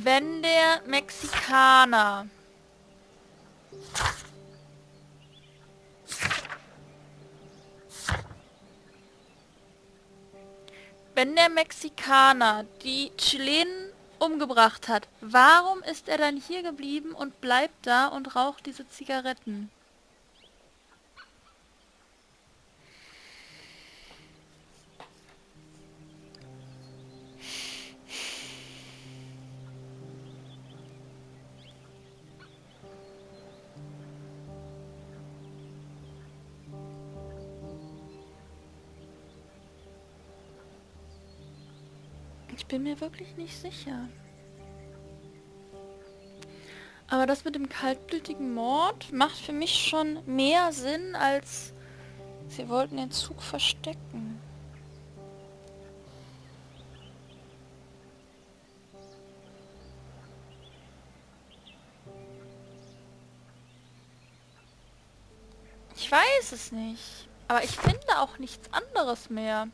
Wenn der Mexikaner die Chilenen umgebracht hat, warum ist er dann hier geblieben und bleibt da und raucht diese Zigaretten? Ich bin mir wirklich nicht sicher. Aber das mit dem kaltblütigen Mord macht für mich schon mehr Sinn, als sie wollten den Zug verstecken. Ich weiß es nicht. Aber ich finde auch nichts anderes mehr.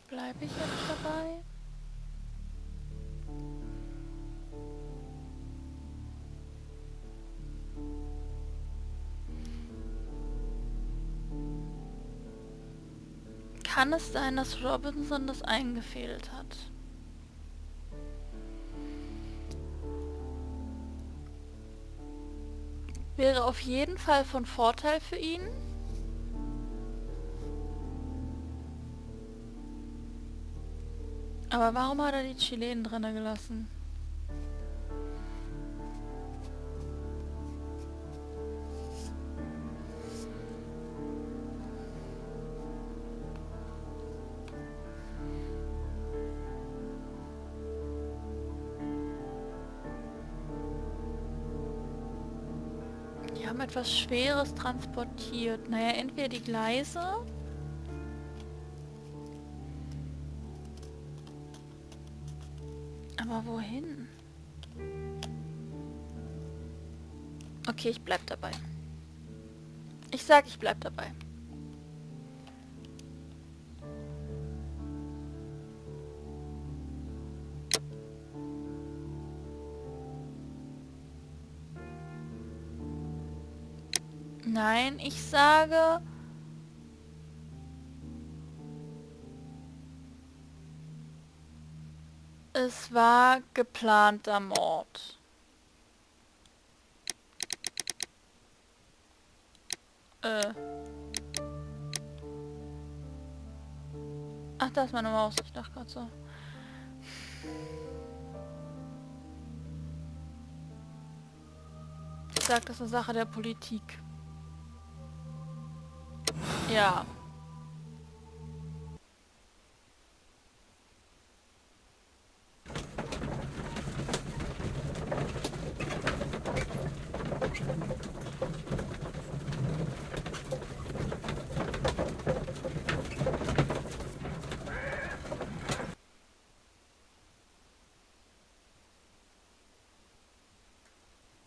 Bleibe ich jetzt dabei? Kann es sein, dass Robinson das eingefädelt hat? Wäre auf jeden Fall von Vorteil für ihn. Aber warum hat er die Chilenen drinne gelassen? Die haben etwas Schweres transportiert. Naja, entweder die Gleise. Aber wohin? Okay, ich bleib dabei. Ich sag, ich bleib dabei. Nein, ich sage... Es war geplanter Mord. Ach, da ist meine Maus. Ich dachte gerade so. Ich sag, das ist eine Sache der Politik. Ja.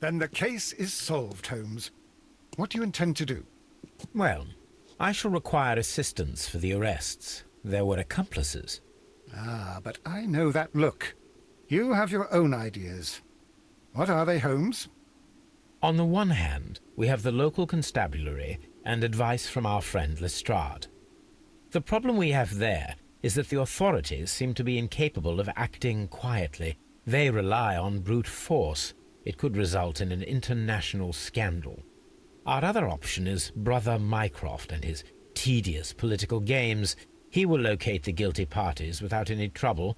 Then the case is solved, Holmes. What do you intend to do? Well, I shall require assistance for the arrests. There were accomplices. Ah, but I know that look. You have your own ideas. What are they, Holmes? On the one hand, we have the local constabulary and advice from our friend Lestrade. The problem we have there is that the authorities seem to be incapable of acting quietly. They rely on brute force. It could result in an international scandal. Our other option is Brother Mycroft and his tedious political games. He will locate the guilty parties without any trouble,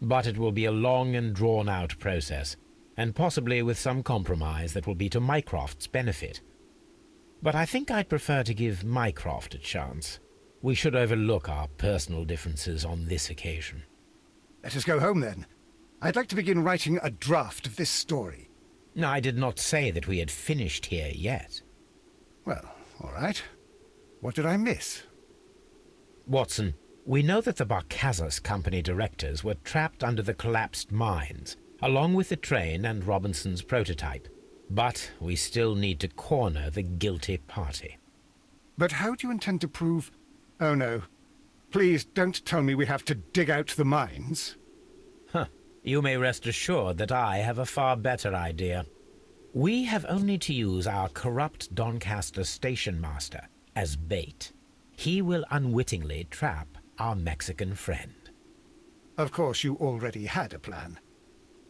but it will be a long and drawn-out process, and possibly with some compromise that will be to Mycroft's benefit. But I think I'd prefer to give Mycroft a chance. We should overlook our personal differences on this occasion. Let us go home, then. I'd like to begin writing a draft of this story. I did not say that we had finished here yet. Well, all right. What did I miss? Watson, we know that the Barcazas Company directors were trapped under the collapsed mines, along with the train and Robinson's prototype. But we still need to corner the guilty party. But how do you intend to prove... Oh, no. Please don't tell me we have to dig out the mines. Huh. You may rest assured that I have a far better idea. We have only to use our corrupt Doncaster station master as bait. He will unwittingly trap our Mexican friend. Of course, you already had a plan.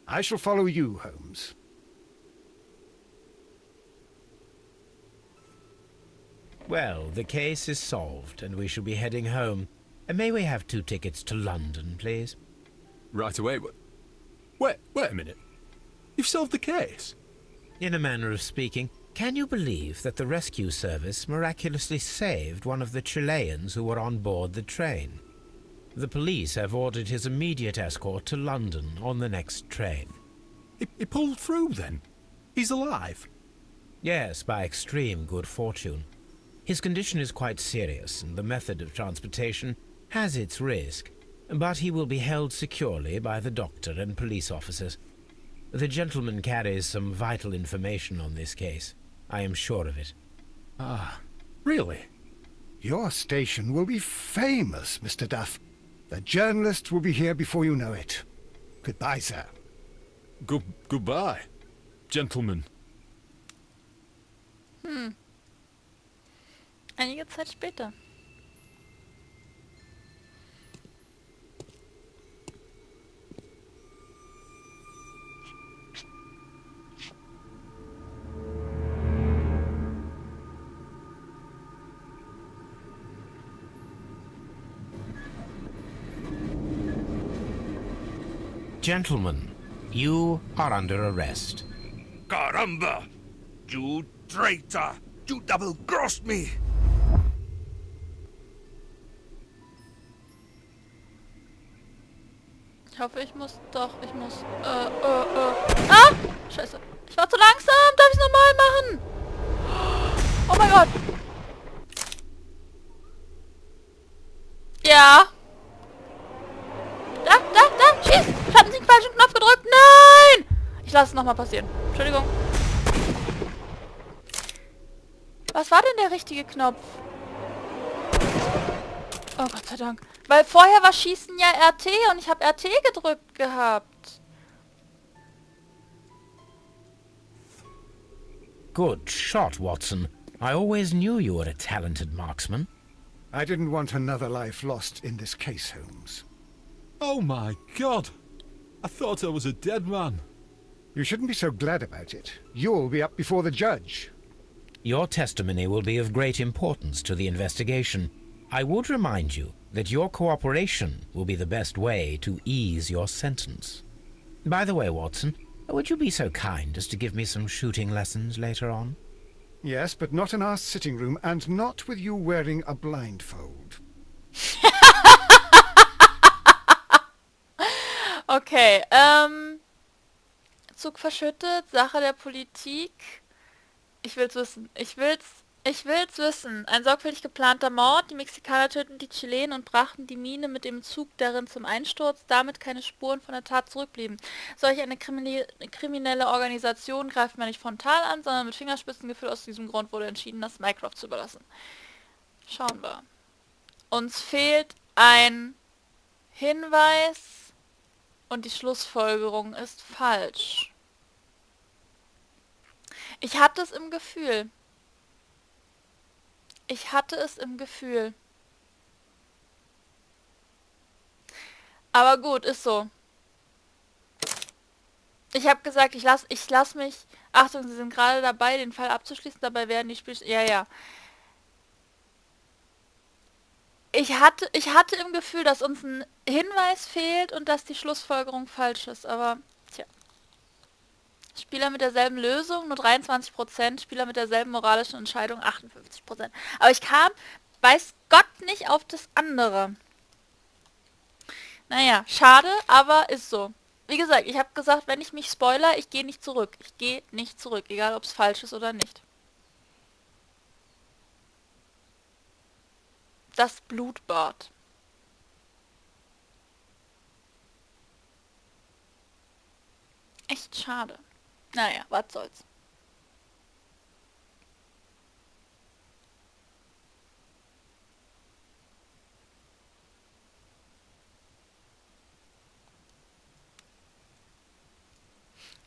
I shall follow you, Holmes. Well, the case is solved, and we shall be heading home. May we have 2 tickets to London, please? Right away. Wait a minute. You've solved the case? In a manner of speaking, can you believe that the rescue service miraculously saved one of the Chileans who were on board the train? The police have ordered his immediate escort to London on the next train. He pulled through, then? He's alive? Yes, by extreme good fortune. His condition is quite serious, and the method of transportation has its risk, but he will be held securely by the doctor and police officers. The gentleman carries some vital information on this case. I am sure of it. Ah, really? Your station will be famous, Mr. Duff. The journalists will be here before you know it. Goodbye, sir. Goodbye, gentlemen. Einige Zeit später. Gentlemen, you are under arrest. Caramba! You traitor! You double-crossed me! Ich hoffe, ich muss... Ah! Scheiße. Ich war zu langsam. Darf ich es nochmal machen? Oh mein Gott. Ja. Da! Schieß! Ich hatte den falschen Knopf gedrückt. Nein! Ich lasse es nochmal passieren. Entschuldigung. Was war denn der richtige Knopf? Oh Gott sei Dank. Weil vorher war Schießen ja RT und ich habe RT gedrückt gehabt. Good shot, Watson. I always knew you were a talented marksman. I didn't want another life lost in this case, Holmes. Oh my God! I thought I was a dead man. You shouldn't be so glad about it. You'll be up before the judge. Your testimony will be of great importance to the investigation. I would remind you that your cooperation will be the best way to ease your sentence. By the way, Watson, would you be so kind as to give me some shooting lessons later on? Yes, but not in our sitting room, and not with you wearing a blindfold. Okay, Zug verschüttet, Sache der Politik. Ich will's wissen. Ich will's wissen. Ein sorgfältig geplanter Mord. Die Mexikaner töteten die Chilenen und brachten die Mine mit dem Zug darin zum Einsturz, damit keine Spuren von der Tat zurückblieben. Solch eine kriminelle Organisation greift man nicht frontal an, sondern mit Fingerspitzengefühl. Aus diesem Grund wurde entschieden, das Mycroft zu überlassen. Schauen wir. Uns fehlt ein Hinweis und die Schlussfolgerung ist falsch. Ich hatte es im Gefühl. Aber gut, ist so. Ich habe gesagt, ich lass mich... Achtung, Sie sind gerade dabei, den Fall abzuschließen. Dabei werden die Spiel... Ja. Ich hatte im Gefühl, dass uns ein Hinweis fehlt und dass die Schlussfolgerung falsch ist. Aber, tja. Spieler mit derselben Lösung, nur 23%. Spieler mit derselben moralischen Entscheidung, 58%. Aber ich kam, weiß Gott, nicht auf das andere. Naja, schade, aber ist so. Wie gesagt, ich habe gesagt, wenn ich mich spoiler, ich gehe nicht zurück. Ich gehe nicht zurück, egal ob es falsch ist oder nicht. Das Blutbad. Echt schade. Naja, was soll's.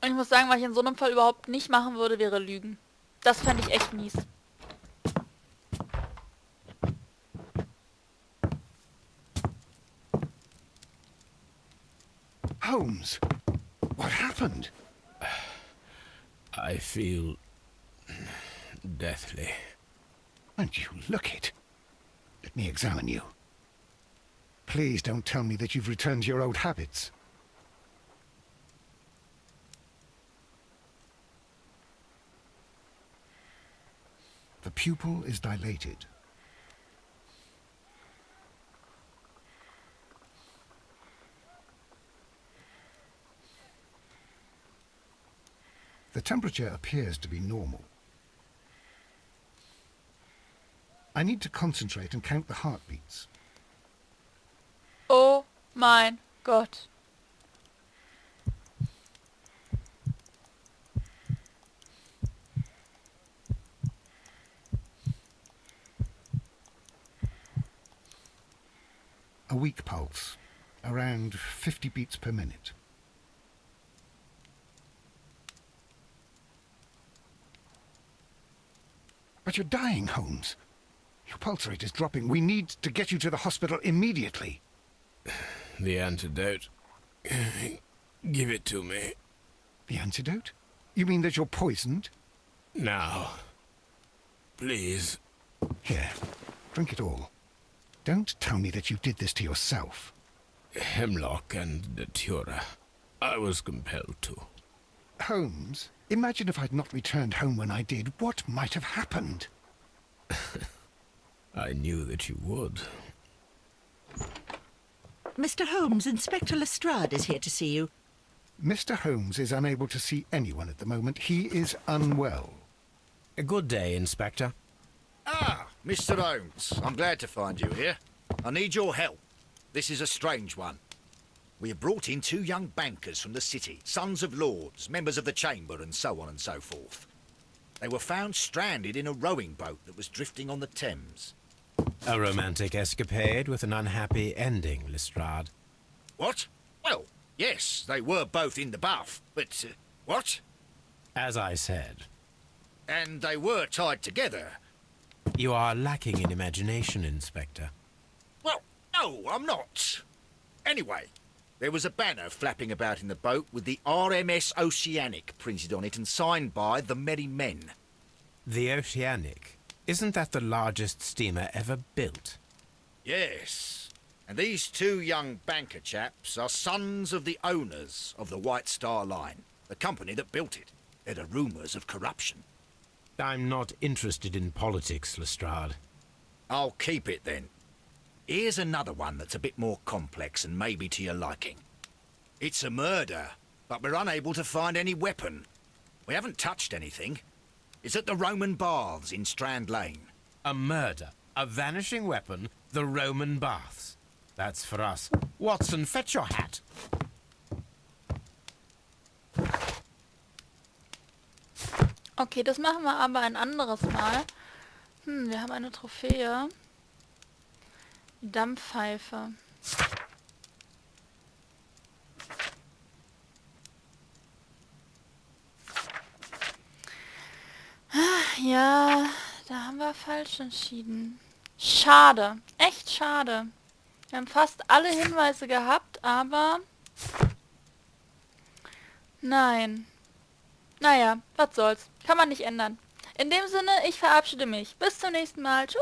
Und ich muss sagen, was ich in so einem Fall überhaupt nicht machen würde, wäre lügen. Das fände ich echt mies. Holmes, what happened? I feel deathly. And you look it. Let me examine you. Please don't tell me that you've returned to your old habits. The pupil is dilated. The temperature appears to be normal. I need to concentrate and count the heartbeats. Oh mein Gott. A weak pulse, around 50 beats per minute. But you're dying, Holmes. Your pulse rate is dropping. We need to get you to the hospital immediately. The antidote. Give it to me. The antidote? You mean that you're poisoned? Now. Please. Here, drink it all. Don't tell me that you did this to yourself. Hemlock and datura. I was compelled to. Holmes, imagine if I'd not returned home when I did. What might have happened? I knew that you would. Mr. Holmes, Inspector Lestrade is here to see you. Mr. Holmes is unable to see anyone at the moment. He is unwell. A good day, Inspector. Ah, Mr. Holmes, I'm glad to find you here. I need your help. This is a strange one. We have brought in 2 young bankers from the city, sons of lords, members of the chamber, and so on and so forth. They were found stranded in a rowing boat that was drifting on the Thames. A romantic escapade with an unhappy ending, Lestrade. What? Well, yes, they were both in the bath, but... what? As I said, And they were tied together. you are lacking in imagination, Inspector. Well, no, I'm not. Anyway, there was a banner flapping about in the boat with the RMS Oceanic printed on it and signed by the Merry Men. The Oceanic. Isn't that the largest steamer ever built? Yes. And these 2 young banker chaps are sons of the owners of the White Star Line, the company that built it. There are rumours of corruption. I'm not interested in politics, Lestrade. I'll keep it then. Here's another one that's a bit more complex and maybe to your liking. It's a murder, but we're unable to find any weapon. We haven't touched anything. It's at the Roman Baths in Strand Lane. A murder, a vanishing weapon, the Roman baths. That's for us. Watson, fetch your hat. Okay, das machen wir aber ein anderes Mal. Wir haben eine Trophäe. Die Dampfpfeife. Ja, da haben wir falsch entschieden. Schade. Echt schade. Wir haben fast alle Hinweise gehabt, aber... Nein. Naja, was soll's. Kann man nicht ändern. In dem Sinne, ich verabschiede mich. Bis zum nächsten Mal. Tschüss.